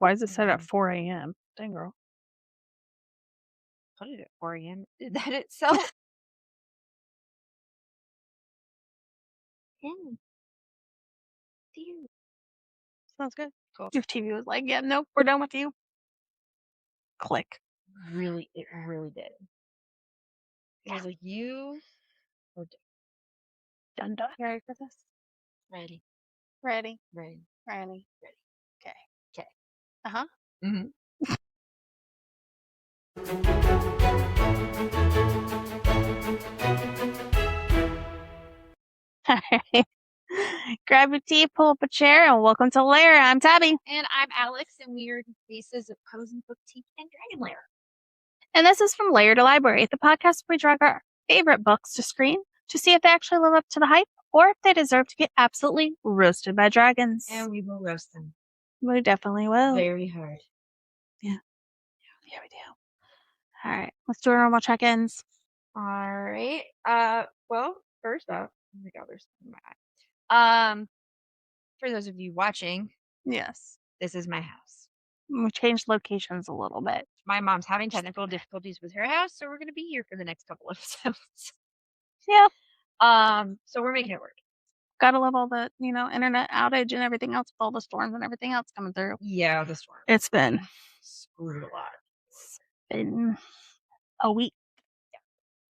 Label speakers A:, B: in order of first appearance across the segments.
A: Why is it set at 4 a.m.? Dang, girl.
B: Put it at 4 a.m. Did that itself? Mm. Dude.
A: Sounds good.
B: Cool.
A: Your TV was like, yeah, nope, we're done with you. Click.
B: It really did. It was like, you were
A: Done. You ready for this?
B: ready.
A: Ready.
B: Okay.
A: Okay. Uh-huh.
B: Mm-hmm.
A: All right. Grab your tea, pull up a chair, and welcome to Lair. I'm Tabby.
B: And I'm Alex, and we are the faces of Cozy Boutique and Dragon Lair.
A: And this is From Lair to Library, the podcast where we drag our favorite books to screen to see if they actually live up to the hype or if they deserve to get absolutely roasted by dragons.
B: And we will roast them.
A: We definitely will.
B: Very hard.
A: Yeah, we do. All right, let's do our normal check-ins.
B: All right. Well, first off, oh my God, there's something in my eye. For those of you watching,
A: yes,
B: this is my house.
A: We changed locations a little bit.
B: My mom's having technical difficulties with her house, so we're going to be here for the next couple of episodes.
A: Yeah.
B: So we're making it work.
A: Gotta love all the, internet outage and everything else, all the storms and everything else coming through.
B: Yeah, the storm.
A: It's been
B: screwed a lot.
A: It's been a week.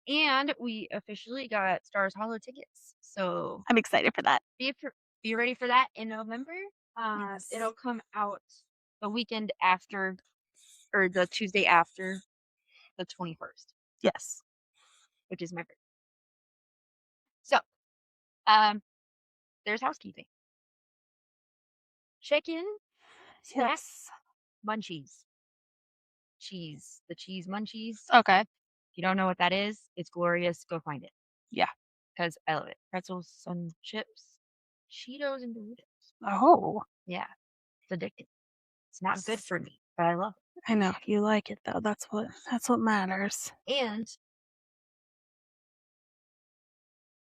B: Yeah. And we officially got Stars Hollow tickets. So
A: I'm excited for that.
B: Be ready for that in November.
A: Yes.
B: It'll come out the weekend after, or the Tuesday after the 21st.
A: Yes.
B: Which is my birthday. So, there's housekeeping. Chicken,
A: yes,
B: munchies. Cheese. The cheese munchies.
A: Okay.
B: If you don't know what that is, it's glorious. Go find it.
A: Yeah.
B: Because I love it. Pretzels, sun chips, Cheetos, and Doritos.
A: Oh.
B: Yeah. It's addicting. It's not good for me, but I love it.
A: I know. You like it, though. That's what matters.
B: And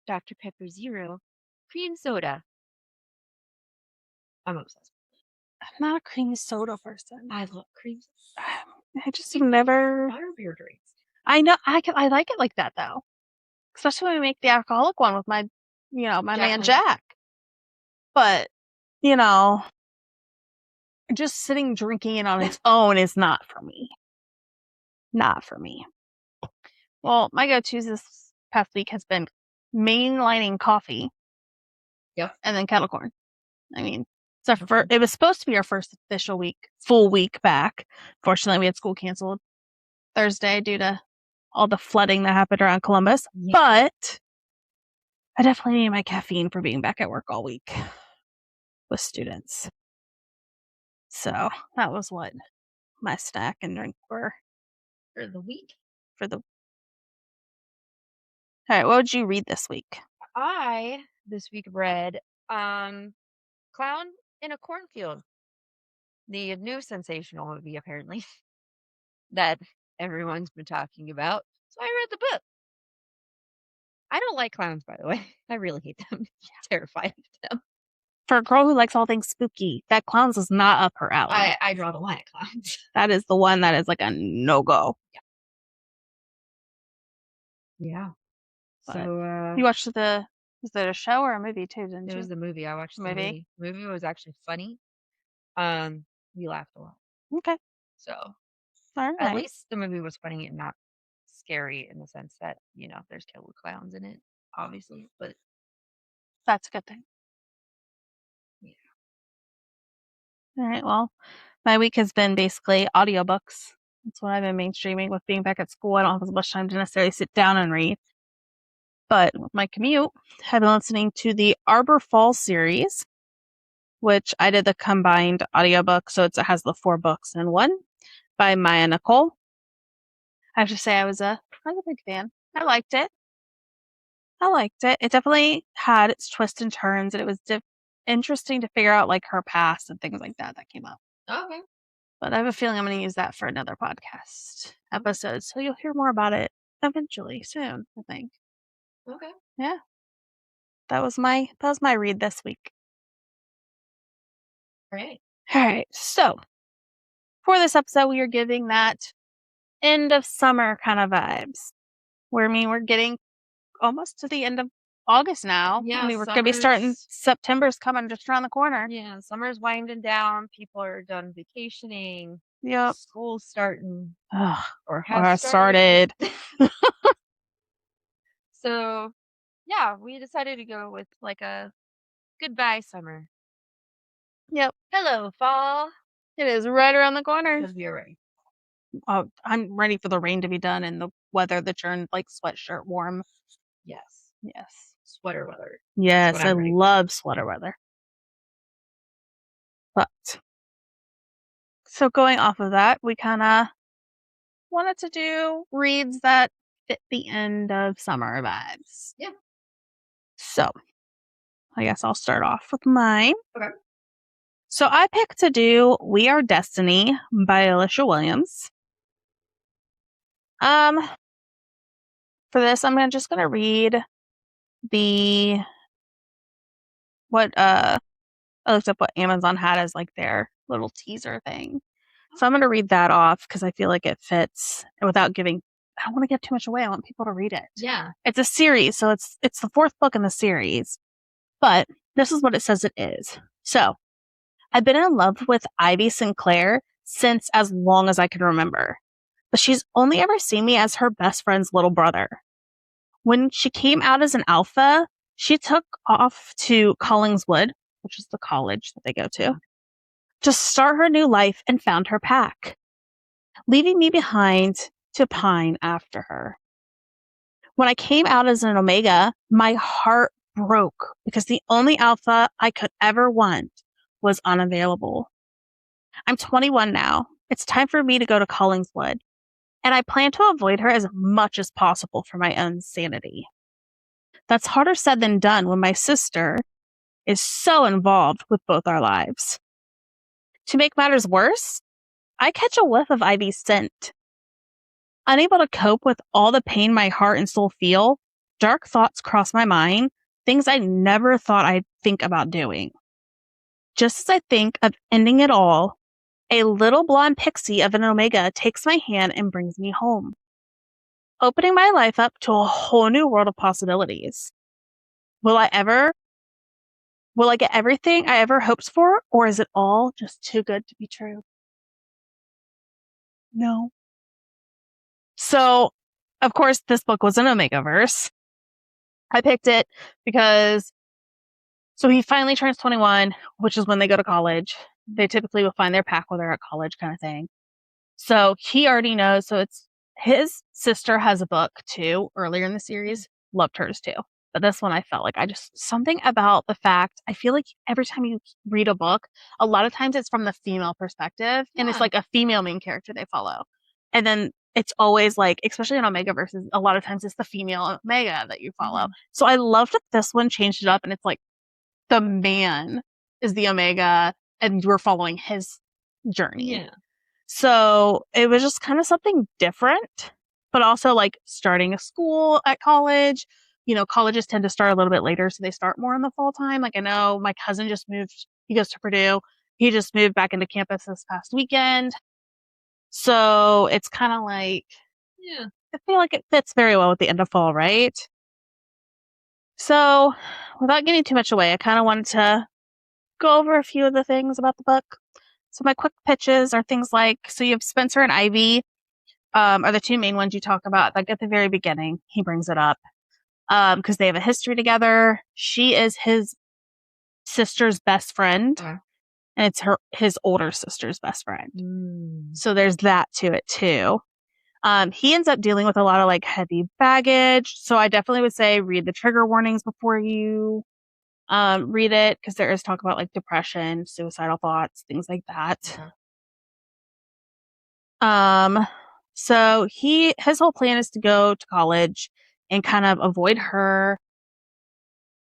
B: Dr. Pepper Zero cream soda. I'm obsessed.
A: I'm not a cream soda person.
B: I love cream soda.
A: I just never.
B: Butterbeer drinks.
A: I know. I like it like that, though. Especially when we make the alcoholic one with my man Jack. But, just sitting drinking it on its own is not for me. Not for me. Well, my go-to this past week has been mainlining coffee.
B: Yep.
A: And then kettle corn. I mean, it was supposed to be our first official full week back. Fortunately, we had school canceled Thursday due to all the flooding that happened around Columbus. Yeah. But I definitely need my caffeine for being back at work all week with students. So that was what my snack and drink were
B: for the week.
A: All right, what would you read this week?
B: I this week read Clown in a Cornfield, the new sensational movie apparently that everyone's been talking about. So I read the book. I don't like clowns, by the way. I really hate them. I'm terrified of them.
A: For a girl who likes all things spooky, that clowns is not up her alley.
B: I draw the line at clowns.
A: That is the one that is like a no-go.
B: Yeah.
A: But
B: so
A: you watched was it a show or a movie too, didn't you?
B: It was the movie. I watched the movie. The movie was actually funny. We laughed a lot.
A: Okay.
B: So
A: all right.
B: At least the movie was funny and not scary in the sense that, there's killer clowns in it, obviously, but
A: that's a good thing.
B: Yeah.
A: All right. Well, my week has been basically audiobooks. That's what I've been mainstreaming with being back at school. I don't have as much time to necessarily sit down and read. But with my commute, I've been listening to the Arbor Falls series, which I did the combined audiobook. So it has the 4 books in one by Maya Nicole. I have to say I was a big fan. I liked it. It definitely had its twists and turns, and it was interesting to figure out like her past and things like that came up.
B: Okay.
A: But I have a feeling I'm going to use that for another podcast episode. So you'll hear more about it eventually soon, I think.
B: Okay.
A: Yeah. That was my read this week.
B: All right.
A: So for this episode, we are giving that end of summer kind of vibes. We're getting almost to the end of August now.
B: Yeah,
A: I mean, we're going to be starting, September's coming just around the corner.
B: Yeah, summer's winding down. People are done vacationing.
A: Yep.
B: School's starting.
A: Ugh,
B: Or
A: or
B: has
A: started.
B: So, yeah, we decided to go with like a goodbye summer.
A: Yep.
B: Hello, fall.
A: It is right around the corner.
B: Because we are ready.
A: I'm ready for the rain to be done and the weather to turn like sweatshirt warm.
B: Yes.
A: Yes.
B: Sweater weather.
A: Yes, I love sweater weather. But, so going off of that, we kind of wanted to do reads that fit the end of summer vibes.
B: Yeah.
A: So, I guess I'll start off with mine.
B: Okay.
A: So I picked to do We Are Destiny by Alicia Williams. For this, I'm just going to read I looked up what Amazon had as like their little teaser thing. So I'm going to read that off because I feel like it fits without giving, I don't want to give too much away. I want people to read it.
B: Yeah.
A: It's a series, so it's the fourth book in the series. But this is what it says it is. So, I've been in love with Ivy Sinclair since as long as I can remember. But she's only ever seen me as her best friend's little brother. When she came out as an alpha, she took off to Collingswood, which is the college that they go to start her new life and found her pack, leaving me behind to pine after her. When I came out as an Omega, my heart broke because the only alpha I could ever want was unavailable. I'm 21 now. It's time for me to go to Collingswood, and I plan to avoid her as much as possible for my own sanity. That's harder said than done when my sister is so involved with both our lives. To make matters worse, I catch a whiff of Ivy's scent. Unable to cope with all the pain my heart and soul feel, dark thoughts cross my mind, things I never thought I'd think about doing. Just as I think of ending it all, a little blonde pixie of an Omega takes my hand and brings me home, opening my life up to a whole new world of possibilities. Will I get everything I ever hoped for, or is it all just too good to be true? No. So, of course, this book was an Omegaverse. I picked it because, so he finally turns 21, which is when they go to college. They typically will find their pack while they're at college kind of thing. So he already knows. So it's his sister has a book too earlier in the series. Loved hers too. But this one I felt like something about the fact, I feel like every time you read a book, a lot of times it's from the female perspective and it's like a female main character they follow. And then it's always like, especially in Omegaverse, a lot of times it's the female Omega that you follow. Mm-hmm. So I love that this one changed it up and it's like the man is the Omega and you're following his journey. Yeah. So it was just kind of something different, but also like starting a school at college. You know, colleges tend to start a little bit later, so they start more in the fall time. Like I know my cousin just moved. He goes to Purdue. He just moved back into campus this past weekend. So it's kind of like, yeah, I feel like it fits very well with the end of fall, right? So without getting too much away, I kind of wanted to go over a few of the things about the book. So my quick pitches are things like, so you have Spencer and Ivy, are the two main ones you talk about. Like at the very beginning, he brings it up, because they have a history together. She is his sister's best friend, and it's his older sister's best friend. So there's that to it too. He ends up dealing with a lot of like heavy baggage. So I definitely would say read the trigger warnings before you read it, because there is talk about like depression, suicidal thoughts, things like that. So his whole plan is to go to college and kind of avoid her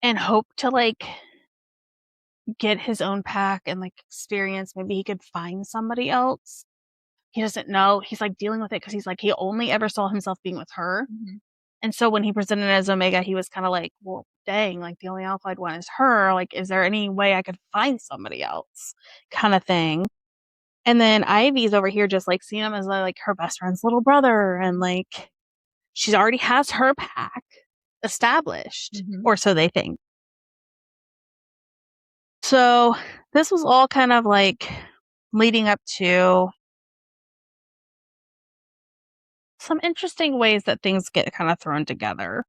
A: and hope to like get his own pack and like experience. Maybe he could find somebody else. He doesn't know. He's like dealing with it because he's like, he only ever saw himself being with her. Mm-hmm. And so when he presented as Omega, he was kind of like, well, dang, like the only alpha I'd want is her. Like, is there any way I could find somebody else? Kind of thing. And then Ivy's over here just like seeing him as like her best friend's little brother, and like she already has her pack established, or so they think. So this was all kind of like leading up to some interesting ways that things get kind of thrown together.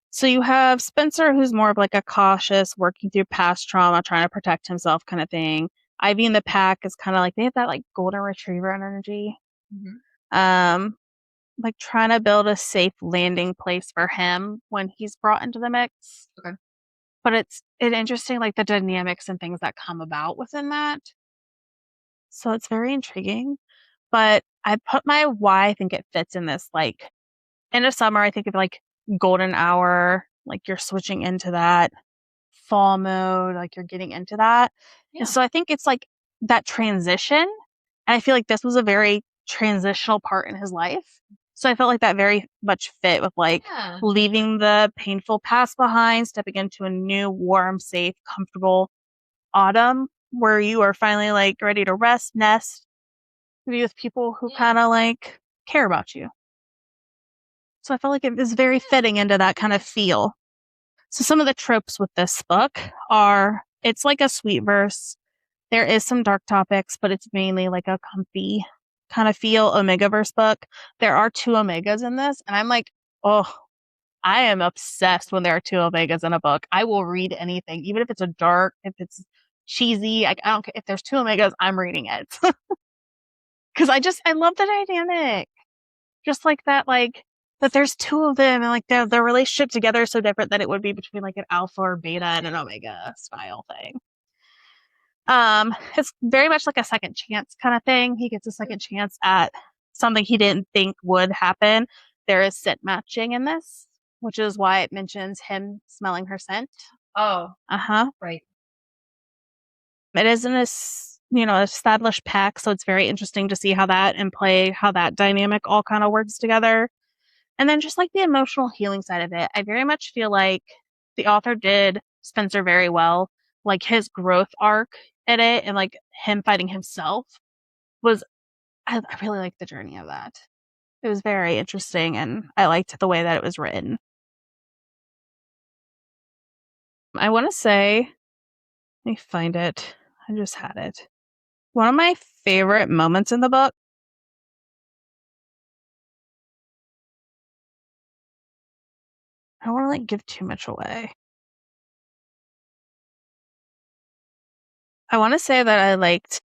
A: So you have Spencer, who's more of like a cautious, working through past trauma, trying to protect himself kind of thing. Ivy in the pack is kind of like, they have that like golden retriever energy. Like trying to build a safe landing place for him when he's brought into the mix.
B: Okay.
A: But it's interesting, like the dynamics and things that come about within that. So it's very intriguing. But I put my why I think it fits in this, like end of summer, I think of like golden hour, like you're switching into that fall mode, like you're getting into that. Yeah. And so I think it's like that transition. And I feel like this was a very transitional part in his life. So I felt like that very much fit with like leaving the painful past behind, stepping into a new, warm, safe, comfortable autumn where you are finally like ready to rest, nest, be with people who kind of like care about you. So I felt like it was very fitting into that kind of feel. So some of the tropes with this book are, it's like a sweet verse. There is some dark topics, but it's mainly like a comfy kind of feel Omegaverse book. There are 2 Omegas in this, and I'm like, oh, I am obsessed when there are 2 Omegas in a book. I will read anything, even if it's a dark, if it's cheesy. I don't care. If there's 2 Omegas, I'm reading it. Because I love the dynamic. Just like that, like, that there's 2 of them, and like their relationship together is so different that it would be between like an alpha or beta and an omega style thing. It's very much like a second chance kind of thing. He gets a second chance at something he didn't think would happen. There is scent matching in this, which is why it mentions him smelling her scent.
B: Oh.
A: Right. It is an established pack, so it's very interesting to see how that and play how that dynamic all kind of works together. And then just like the emotional healing side of it, I very much feel like the author did Spencer very well. Like his growth arc in it and like him fighting himself was, I really liked the journey of that. It was very interesting, and I liked the way that it was written. I want to say, let me find it. I just had it. One of my favorite moments in the book. I don't want to like give too much away. I want to say that I liked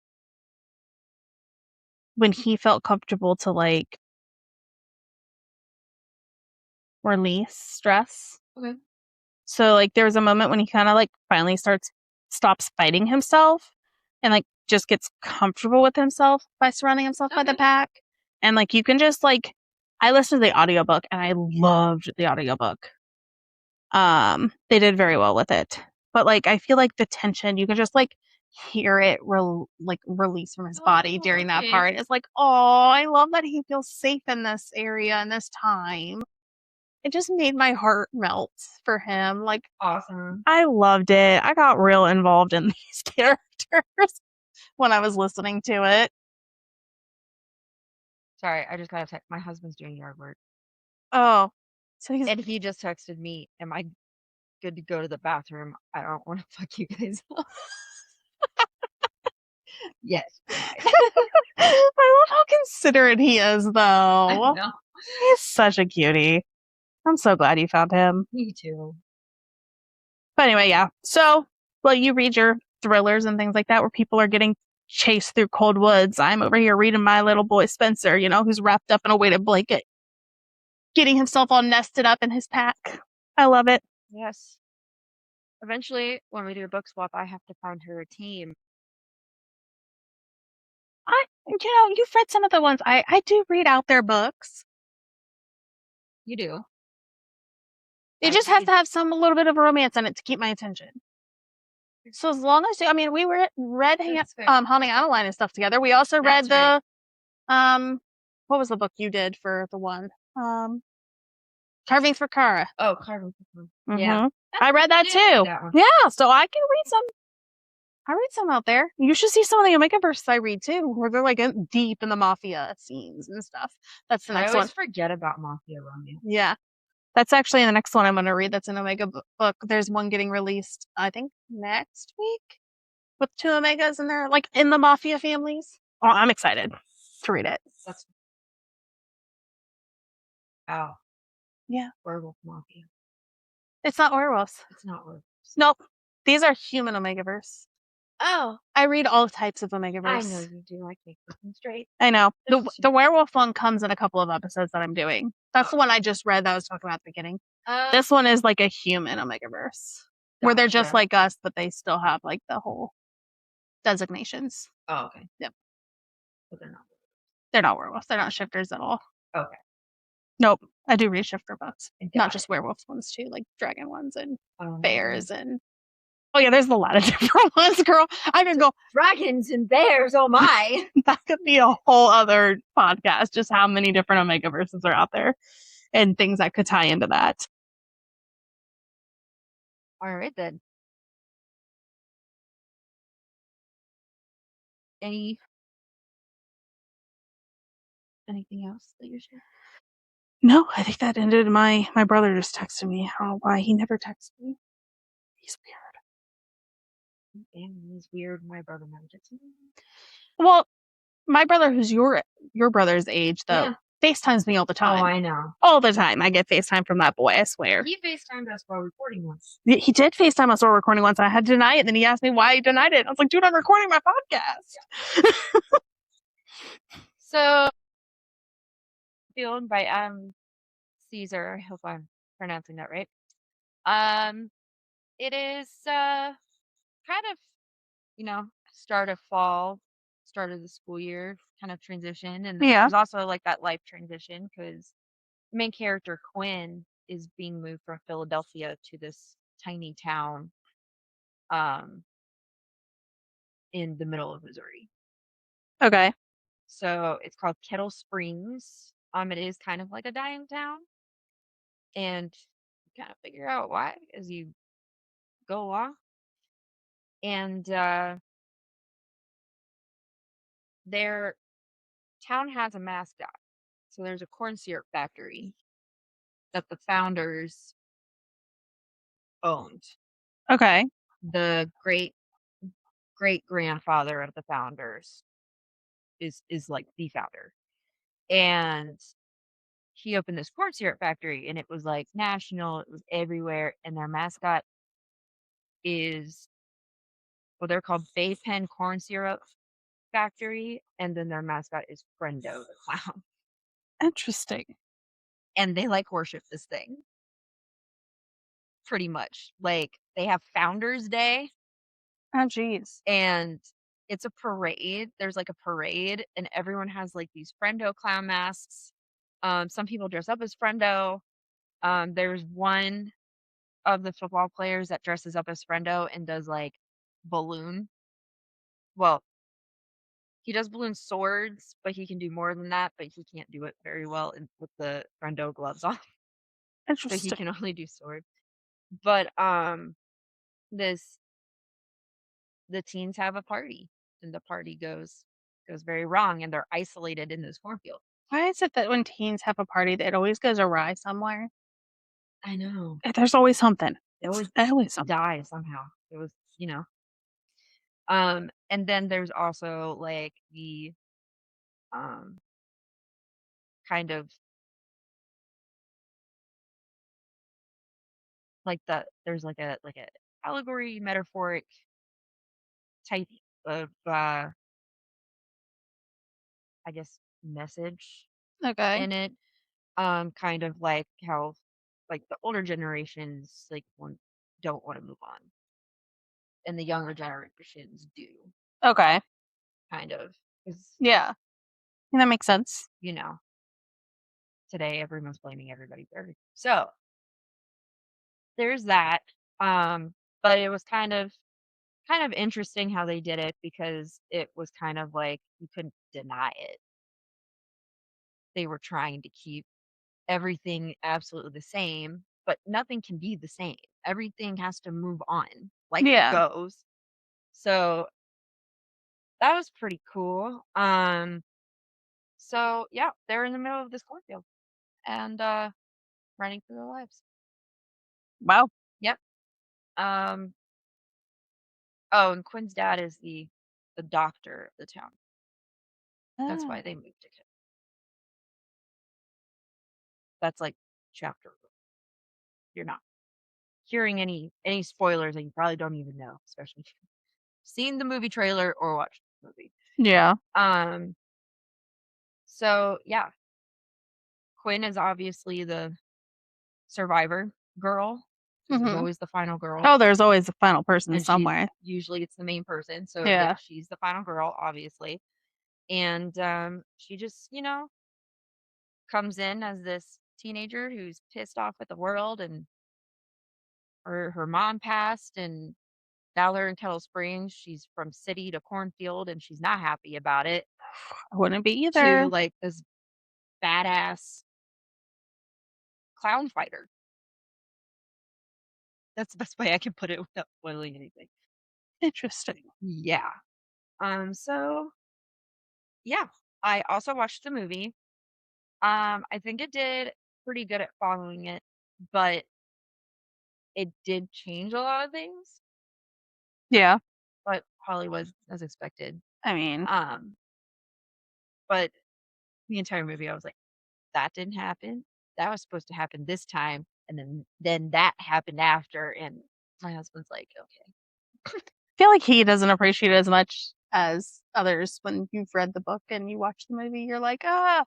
A: when he felt comfortable to like release stress.
B: Okay.
A: So like there was a moment when he kind of like finally stops fighting himself and like just gets comfortable with himself by surrounding himself by the pack. And like you can just like, I listened to the audiobook and I loved the audiobook. They did very well with it. But like I feel like the tension, you can just like hear it release from his body during that part. It's like, oh, I love that he feels safe in this area and this time. It just made my heart melt for him. Like,
B: awesome.
A: I loved it. I got real involved in these characters when I was listening to it.
B: Sorry, I just got a text. My husband's doing yard work.
A: Oh.
B: And he just texted me, am I good to go to the bathroom? I don't want to fuck you guys up. Yes.
A: I love how considerate he is, though.
B: I know.
A: He's such a cutie. I'm so glad you found him.
B: Me too.
A: But anyway, yeah. So, well, you read your thrillers and things like that where people are getting chased through cold woods. I'm over here reading my little boy Spencer, who's wrapped up in a weighted blanket, getting himself all nested up in his pack. I love it.
B: Yes. Eventually, when we do a book swap, I have to find her a team.
A: You've read some of the ones. I do read out their books.
B: You do.
A: It just has to have a little bit of romance in it to keep my attention. So as long as we read Haunting Adeline and stuff together. We also read the what was the book you did for the one? Carvings for Kara.
B: Oh, Carvings for Kara.
A: Mm-hmm.
B: Yeah.
A: I read that too. Yeah, so I can read some. I read some out there. You should see some of the Omegaverse I read too, where they're like deep in the mafia scenes and stuff. That's the
B: I
A: next one.
B: always forget about Mafia Romeo.
A: Yeah. That's actually the next one I'm going to read. That's an Omega book. There's one getting released, I think, next week with two Omegas and they're like in the mafia families. Oh, I'm excited to read it.
B: That's oh
A: Yeah.
B: Werewolf Mafia.
A: It's not werewolves.
B: It's not werewolves.
A: Nope. These are human Omegaverse.
B: Oh,
A: I read all types of
B: I know
A: Omegaverse.
B: you do. I can't keep them straight.
A: I know.
B: There's
A: The werewolf one comes in a couple of episodes that I'm doing. That's the one I just read that I was talking about at the beginning. This one is like a human Omegaverse. Where they're just
B: Gotcha.
A: like us, but they still have like the whole designations.
B: Oh, okay.
A: Yep.
B: But they're not.
A: They're not werewolves. They're not shifters at all.
B: Okay.
A: Nope. I do read shifter books.
B: Got
A: Not
B: it.
A: just werewolves ones too, like dragon ones and
B: Um,
A: bears and oh yeah, there's a lot of different ones, girl. I could go
B: dragons and bears. Oh my!
A: that could be a whole other podcast, just how many different Omegaverses are out there and things that could tie into that.
B: All right then. Anything else that you're sharing?
A: No, I think that ended my brother just texted me. I don't know why he never texts me. He's weird.
B: And it's weird. My brother never texted me.
A: Well, my brother, who's your brother's age, though, FaceTimes me all the time.
B: Oh, I know.
A: All the time. I get FaceTime from that boy, I swear.
B: He FaceTimed us while recording once.
A: He did FaceTime us while recording once. I had to deny it. Then he asked me why I denied it. I was like, dude, I'm recording my podcast.
B: So, owned by Caesar. I hope I'm pronouncing that right. It is kind of, start of fall, start of the school year kind of transition, and
A: Yeah.
B: there's also like that life transition because the main character Quinn is being moved from Philadelphia to this tiny town in the middle of Missouri.
A: Okay.
B: So it's called Kettle Springs. It is kind of like a dying town, and you kind of figure out why as you go along. And their town has a mascot. So there's a corn syrup factory that the founders owned.
A: Okay.
B: The great grandfather of the founders is like the founder. And he opened this corn syrup factory and it was like national, it was everywhere, and their mascot is well, they're called Bay Pen Corn Syrup Factory, and then their mascot is Friendo the clown.
A: Interesting.
B: And they like worship this thing. Pretty much. Like they have Founders Day.
A: Oh geez.
B: And it's a parade. There's like a parade and everyone has like these Friendo clown masks. Some people dress up as Friendo. There's one of the football players that dresses up as Friendo and does like balloon. Well, he does balloon swords, but he can do more than that, but he can't do it very well with the Friendo gloves on. So he can only do sword. But the teens have a party and the party goes very wrong and they're isolated in this cornfield.
A: Why is it that when teens have a party, it always goes awry somewhere?
B: I know.
A: There's always something.
B: It always
A: something.
B: die somehow. It was, and then there's also like the kind of like there's like a allegory metaphoric type of I guess message
A: Okay.
B: in it. Kind of like how like the older generations like don't want to move on and the younger generations do.
A: Okay.
B: Kind of.
A: Yeah. That makes sense.
B: Today everyone's blaming everybody for everything. So there's that. But it was kind of interesting how they did it because it was kind of like you couldn't deny it. They were trying to keep everything absolutely the same, but nothing can be the same. Everything has to move on. Life goes. So that was pretty cool. So yeah, they're in the middle of this cornfield and running for their lives.
A: Wow.
B: Yep. Um. Oh, and Quinn's dad is the doctor of the town. That's why
A: Ah,
B: they moved to Kent. That's like chapter. You're not hearing any spoilers that you probably don't even know, especially if you've seen the movie trailer or watched the movie.
A: yeah.
B: Um. So yeah, Quinn is obviously the survivor girl. She's
A: Hmm.
B: always the final girl,
A: Oh, there's always a final person
B: and she's
A: somewhere.
B: usually it's the main person. So yeah,
A: Yeah.
B: she's the final girl, obviously. And she just, comes in as this teenager who's pissed off at the world and her mom passed and now they're in Kettle Springs. She's from city to cornfield and she's not happy about it.
A: I wouldn't be
B: To
A: either.
B: like this badass clown fighter. That's the best way I can put it without spoiling anything.
A: Interesting.
B: Yeah. So yeah. I also watched the movie. I think it did pretty good at following it, but it did change a lot of things,
A: Yeah.
B: but probably was as expected.
A: I mean,
B: Um, but the entire movie, I was like, that didn't happen. That was supposed to happen this time, and then that happened after. And my husband's like, okay,
A: I feel like he doesn't appreciate it as much as others when you've read the book and you watch the movie. You're like, ah.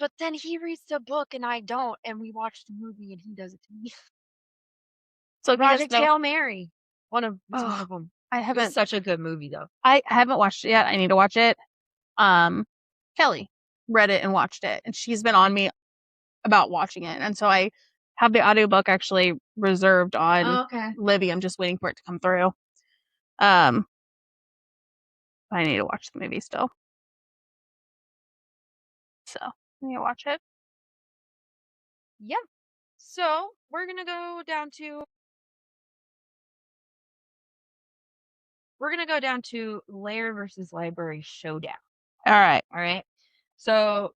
B: but then he reads the book and I don't, and we watch the movie and he does it to me.
A: So he doesn't
B: Project
A: know.
B: Hail Mary, it's one
A: Oh,
B: of them.
A: I
B: It was
A: haven't.
B: such a good movie though.
A: I haven't watched it yet. I need to watch it. Um, Kelly read it and watched it, and she's been on me about watching it, and so I have the audiobook actually reserved on
B: Oh, okay.
A: Libby. I'm just waiting for it to come through. Um, I need to watch the movie still, so I need to watch it.
B: Yeah. So we're gonna go down to Lair versus Library Showdown.
A: All right.
B: All right. So,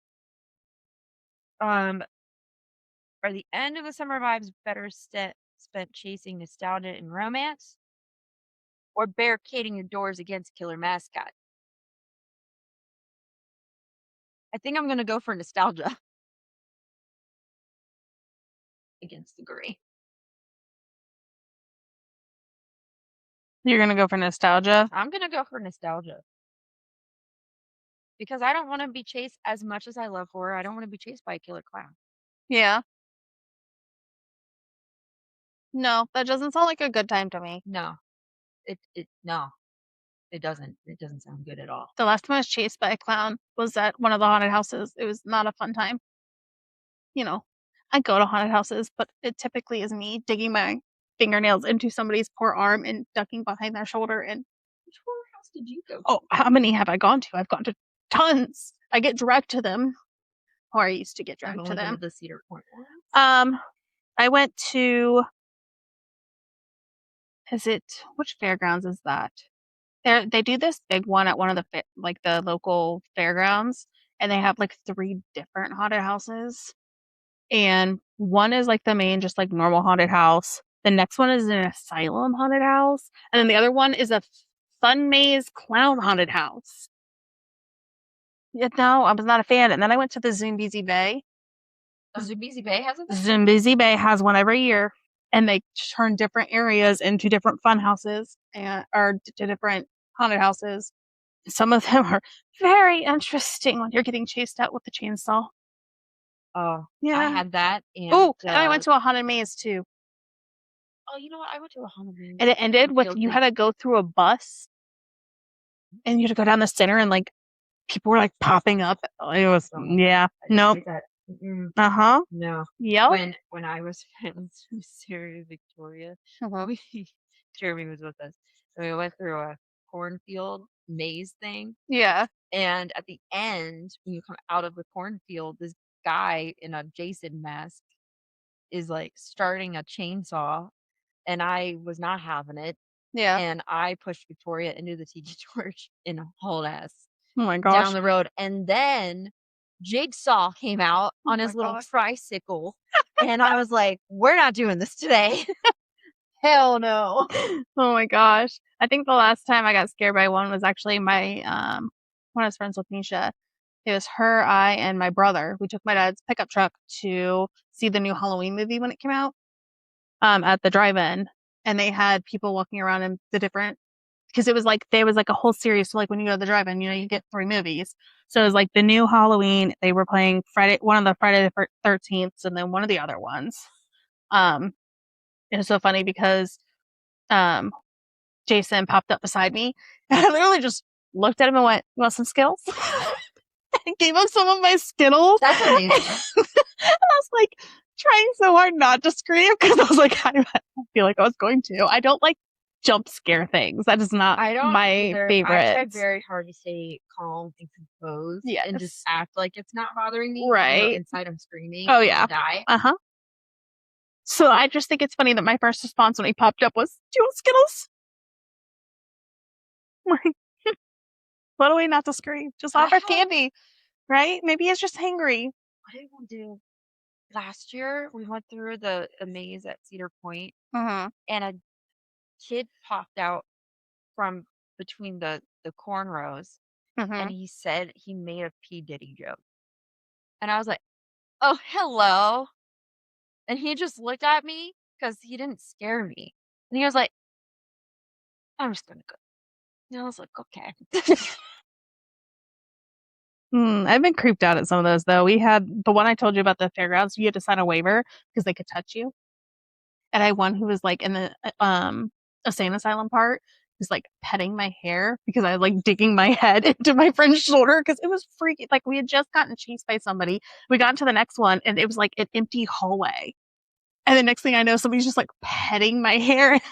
B: um, are the end of the summer vibes better spent chasing nostalgia and romance, or barricading your doors against killer mascot? I think I'm gonna go for nostalgia against the gray.
A: You're gonna go for nostalgia.
B: I'm gonna go for nostalgia because I don't want to be chased as much as I love horror. I don't want to be chased by a killer clown.
A: Yeah. No, that doesn't sound like a good time to me.
B: No, it no, it doesn't. It doesn't sound good at all.
A: The last time I was chased by a clown was at one of the haunted houses. It was not a fun time. You know, I go to haunted houses, but it typically is me digging my fingernails into somebody's poor arm and ducking behind their shoulder. And
B: Which horror house did you go
A: oh,
B: to?
A: how many have I gone to? I've gone to tons. I get dragged to them, or I used to get
B: I've
A: dragged to
B: only been to
A: them.
B: the Cedar Point ones.
A: Um, I went to, is it, which fairgrounds is that? They do this big one at one of the like the local fairgrounds, and they have like three different haunted houses. And one is like the main, just like normal haunted house. The next one is an asylum haunted house, and then the other one is a fun maze clown haunted house. Yeah, no, I was not a fan. And then I went to the Zoombezi Bay.
B: Oh, Zoombezi Bay has a thing?
A: Zoombezi Bay has one every year, and they turn different areas into different fun houses and or to different haunted houses. Some of them are very interesting when you're getting chased out with the chainsaw.
B: Oh, I
A: Yeah.
B: had that, and
A: Oh, and I went to a haunted maze too.
B: oh, you know what? I went to a haunted maze
A: And it ended
B: in
A: with
B: Field
A: you
B: Creek.
A: had to go through a bus and you had to go down the center and like people were like popping up. It was
B: Don't like that.
A: yeah.
B: I don't
A: Nope.
B: like that. Mm-mm.
A: Uh-huh.
B: No.
A: Yep.
B: When I was friends with Sarah Victoria,
A: Uh-huh.
B: we Jeremy was with us. And we went through a cornfield maze thing.
A: Yeah.
B: And at the end, when you come out of the cornfield, this guy in a Jason mask is like starting a chainsaw, and I was not having it.
A: Yeah.
B: and I pushed Victoria into the tiki torch and hauled ass
A: Oh my
B: down
A: gosh.
B: the road. And then Jigsaw came out
A: Oh
B: on
A: my
B: his little
A: gosh.
B: tricycle, and I was like, "We're not doing this today." Hell no.
A: Oh my gosh. I think the last time I got scared by one was actually my when I was friends with Nisha. It was her, I, and my brother. We took my dad's pickup truck to see the new Halloween movie when it came out at the drive-in, and they had people walking around in the different because it was like there was like a whole series. So like when you go to the drive-in, you get 3 movies. So it was like the new Halloween. They were playing one of the Friday the 13th, and then one of the other ones. Um, it was so funny because um Jason popped up beside me, and I literally just looked at him and went, "You want some Skittles?" I gave him some of my Skittles.
B: That's amazing.
A: And I was like trying so hard not to scream because I was like, I feel like I was going to. I don't like jump scare things. That is not
B: I don't
A: my
B: either. I
A: favorite.
B: tried very hard to stay calm and composed and just
A: Yes.
B: act like it's not bothering me. Even though
A: Right.
B: inside I'm screaming.
A: Oh,
B: I'm
A: yeah.
B: gonna die.
A: Uh huh. So I just think it's funny that my first response when he popped up was, "Do you want Skittles?" Like, what a way not to scream. Just offer candy, right? Maybe he's just hangry.
B: What did we do? Last year, we went through the maze at Cedar Point,
A: Mm-hmm.
B: and a kid popped out from between the cornrows,
A: Mm-hmm.
B: and he said he made a P. Diddy joke. And I was like, "Oh, hello." And he just looked at me because he didn't scare me. And he was like, "I'm just gonna go." And I was like, "Okay."
A: I've been creeped out at some of those though. We had the one I told you about the fairgrounds. You had to sign a waiver because they could touch you. And I had one who was like in the insane asylum part, was like petting my hair because I was like digging my head into my friend's shoulder because it was freaky. Like we had just gotten chased by somebody. We got into the next one and it was like an empty hallway. And the next thing I know, somebody's just like petting my hair and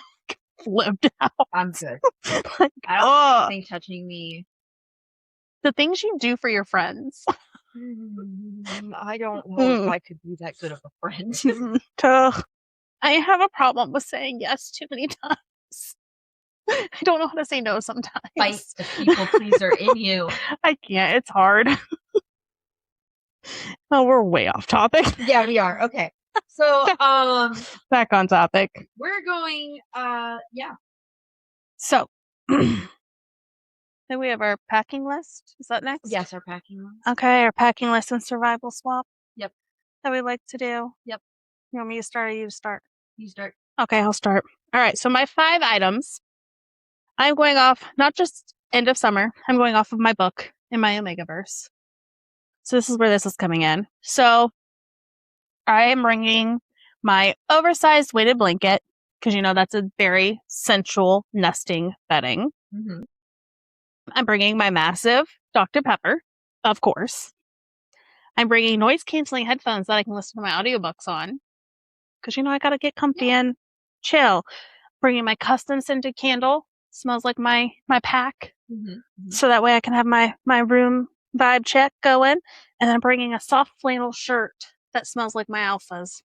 A: flipped out.
B: I'm good.
A: Like,
B: I don't think touching me.
A: The things you do for your friends.
B: I don't know if I could be that good of a friend.
A: I have a problem with saying yes too many times. I don't know how to say no sometimes.
B: Fight the people pleaser in you.
A: I can't. It's hard. Oh, we're way off topic.
B: Yeah, we are. Okay. So,
A: back on topic.
B: We're going, yeah.
A: So, then we have our packing list. Is that next?
B: Yes, our packing list.
A: Okay, our packing list and survival swap.
B: Yep.
A: That we like to do.
B: Yep.
A: You want me to start or you to start?
B: You start.
A: Okay, I'll start. All right, so my 5 items. I'm going off not just end of summer. I'm going off of my book in my Omegaverse. So this is where this is coming in. So I am bringing my oversized weighted blanket because that's a very sensual nesting bedding.
B: Mm-hmm.
A: I'm bringing my massive Dr. Pepper, of course. I'm bringing noise canceling headphones that I can listen to my audiobooks on because I gotta get comfy and chill. Bringing my custom scented candle, smells like my pack, so that way I can have my room vibe check going. And then I'm bringing a soft flannel shirt that smells like my alphas.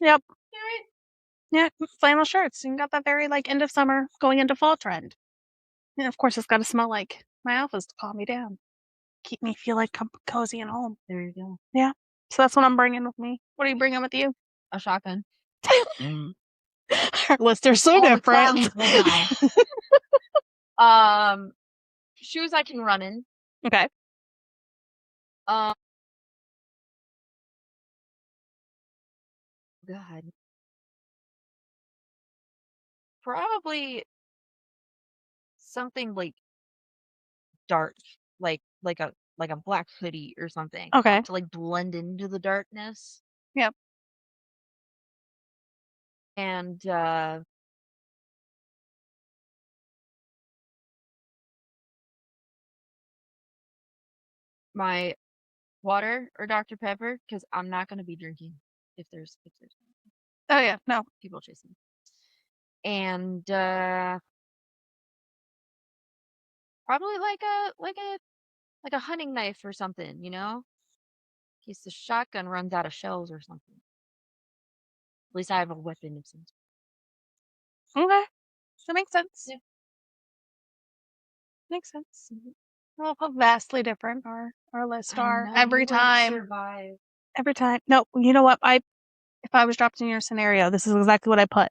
A: Yep. Yeah, flannel shirts. You got that very like end of summer going into fall trend. And of course, it's got to smell like my alphas to calm me down, keep me feel like cozy and home.
B: There you go.
A: Yeah. So that's what I'm bringing with me. What are you bringing with you?
B: A shotgun.
A: Our lists are so different.
B: Shoes I can run in.
A: Okay.
B: God. Probably something like dark, like a black hoodie or something.
A: Okay.
B: To like blend into the darkness.
A: Yep.
B: And my water or Dr. Pepper because I'm not going to be drinking if there's
A: Oh yeah, no.
B: people chasing. And probably like a hunting knife or something, in case the shotgun runs out of shells or something. At least I have a weapon of some sort.
A: Okay. That makes sense.
B: Yeah.
A: Makes sense. Well, how vastly different our lists are every
B: You wouldn't
A: time.
B: survive.
A: Every time. No, you know what? If I was dropped in your scenario, this is exactly what I put.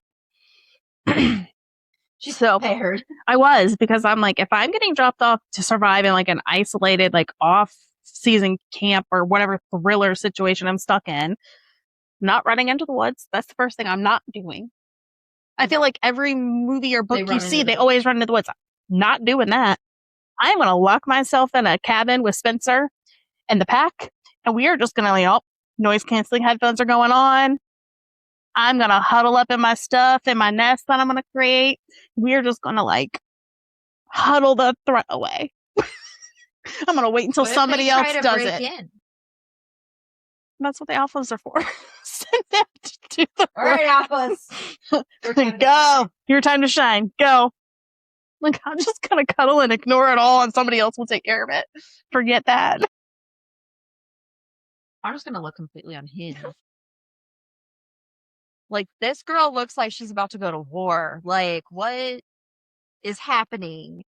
B: She's
A: So
B: prepared.
A: I was, because I'm like, if I'm getting dropped off to survive in like an isolated, like off-season camp or whatever thriller situation I'm stuck in, not running into the woods. That's the first thing I'm not doing. I feel like every movie or book you see, they always run into the woods. Not doing that. I'm going to lock myself in a cabin with Spencer and the pack, and we are just going to, noise canceling headphones are going on. I'm going to huddle up in my stuff, in my nest that I'm going to create. We're just going to huddle the threat away. I'm going to wait until somebody else does it. That's what the alphas are for. Send them to do the
B: All right, alphas.
A: Go. Your time to shine. Go. I'm just going to cuddle and ignore it all, and somebody else will take care of it. Forget that.
B: I'm just going to look completely unhinged. This girl looks like she's about to go to war. What is happening?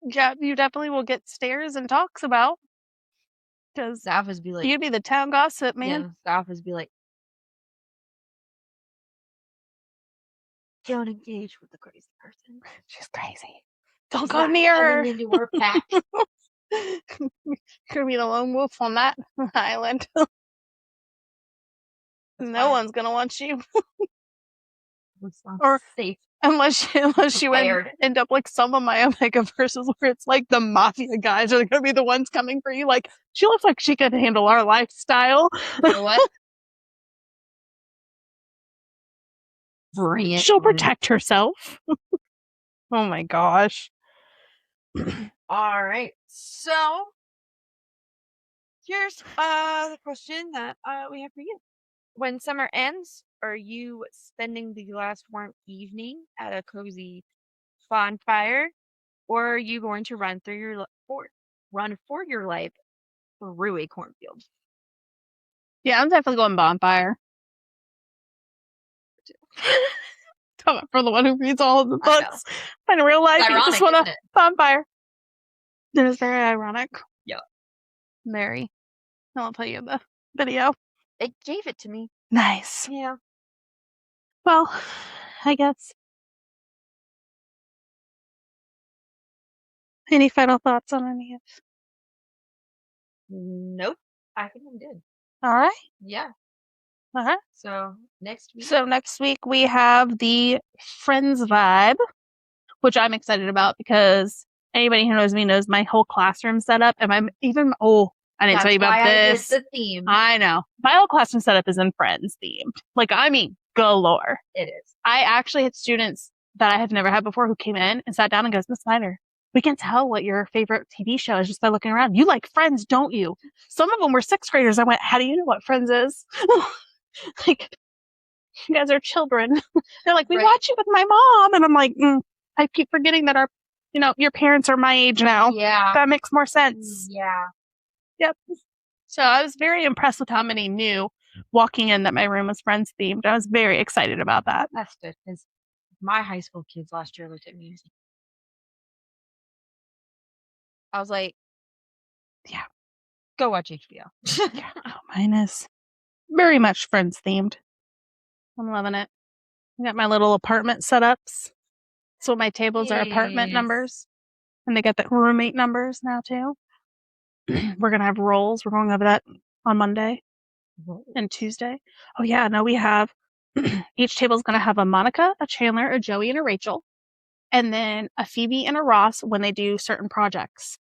A: Yeah, you definitely will get stares and talks about. Because
B: the alphas be like,
A: you'd be the town gossip, man.
B: Yeah, the alphas be like, don't engage with the crazy person.
A: She's crazy. Don't go near her.
B: Into our pack.
A: Could be the lone wolf on that island. No one's gonna want you. Or
B: safe.
A: Unless you end up like some of my Omegaverses where it's like the mafia guys are gonna be the ones coming for you. Like, she looks like she could handle our lifestyle.
B: What? Bring it.
A: She'll protect herself. Oh my gosh.
B: All right. So here's the question that we have for you. When summer ends, are you spending the last warm evening at a cozy bonfire, or are you going to run for your life through a cornfield?
A: Yeah, I'm definitely going bonfire. For the one who reads all of the books. But in real life, you just want a bonfire. It is very ironic.
B: Yeah.
A: Very. I'll tell you the video.
B: It gave it to me.
A: Nice.
B: Yeah.
A: Well, I guess. Any final thoughts on any of this?
B: Nope. I think I'm good.
A: All right.
B: Yeah.
A: Uh-huh.
B: So next
A: week we have the Friends vibe, which I'm excited about because anybody who knows me knows my whole classroom setup. And I'm even I didn't tell you about this.
B: I did the theme.
A: I know. My whole classroom setup is in Friends themed. Galore.
B: It is.
A: I actually had students that I have never had before who came in and sat down and goes, Miss Snyder, we can tell what your favorite TV show is just by looking around. You like Friends, don't you? Some of them were 6th graders. I went, how do you know what Friends is? You guys are children. They're like, we watch it with my mom. And I'm like, I keep forgetting that your parents are my age now.
B: Yeah.
A: That makes more sense.
B: Yeah.
A: Yep. So I was very impressed with how many knew walking in that my room was Friends themed. I was very excited about that.
B: That's good, because my high school kids last year looked at me. I was like, yeah, go watch HBO.
A: Yeah, mine is very much Friends themed. I'm loving it. I got my little apartment setups. So my tables are apartment numbers. And they got the roommate numbers now too. We're going to have rolls. We're going over that on Monday and Tuesday. Oh yeah, no, we have each table is going to have a Monica, a Chandler, a Joey, and a Rachel. And then a Phoebe and a Ross when they do certain projects.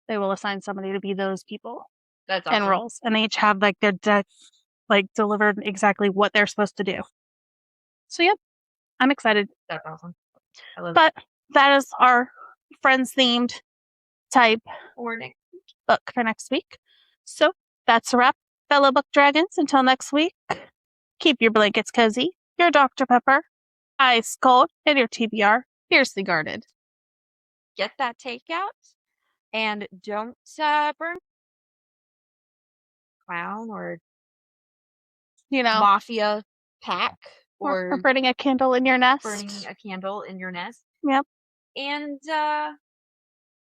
A: They will assign somebody to be those people.
B: That's awesome.
A: And roles. And they each have their delivered exactly what they're supposed to do. So yep, I'm excited.
B: That's awesome.
A: But that is our Friends themed type book for next week. So that's a wrap, fellow book dragons. Until next week, keep your blankets cozy, your Dr. Pepper ice cold, and your TBR fiercely guarded.
B: Get that takeout, and don't burn clown or mafia pack
A: Or burning a candle in your nest.
B: Burning a candle in your nest.
A: Yep.
B: And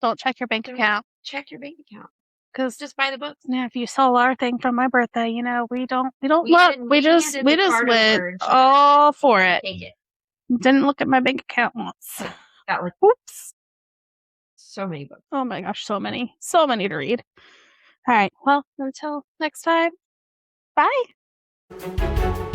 A: don't check your bank account.
B: Check your bank account.
A: Because
B: just buy the books.
A: Yeah, if you saw our thing from my birthday, you know, we just went all for it.
B: Take it.
A: Didn't look at my bank account once.
B: Got like
A: oops.
B: So many books.
A: Oh my gosh, so many. So many to read. All right. Well, until next time. Bye.